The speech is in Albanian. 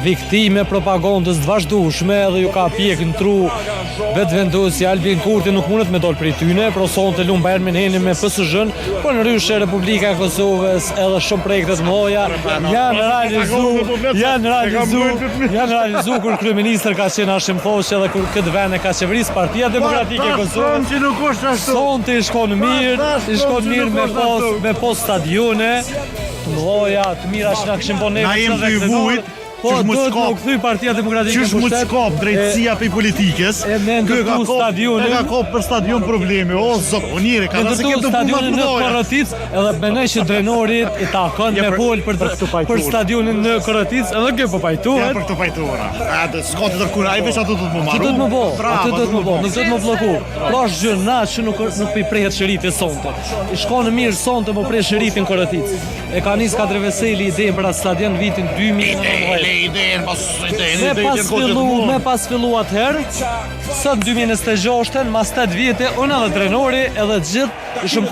Viktime propagandës të vazhdueshme edhe ju ka pjek në tru vetëvendosja Albin Kurti nuk mundet me dol prej tyne, pro sonte lumë Bayern Müncheni me PSG-n, po në ryshe Republika e Kosovës edhe shumë projekte të mëdha janë realizu kur kryeministër ka qenë Hashim Thoshi edhe kur këtë vend e ka qeverisë Partia Demokratike e Kosovës. Sonte i shkon mirë me pos stadione të mëdha, të mira që na kishin bën ne. Na jem të vujt. Po, do të nuk thyj Partia Demokratike Qysh mu t'skap drejtësia për politikës. E me ndërtu stadionin. E ka kop për stadion probleme. O, zot, o njëre, ka da se kemë të stadionin në Korotic, edhe menoj që drenorit i takon me vol për stadionin në Korotic, edhe kjo po pajtuhet. Ja, për këto pajtuara. S'ka të tërkura, i veç ato do të më marru. Atë do të më bo, nuk do të më bloku. Pra është gjërna që nuk prehet shëriti sonte. I shkonë mirë sonte më prej shëritin Korotic. E ka nis Kadri Veseli idenë për atë stadion vitin 2019. Me pas fillu atëherë, sot 2026, mas 8 vjetë, unë edhe trenori edhe gjithë i shumë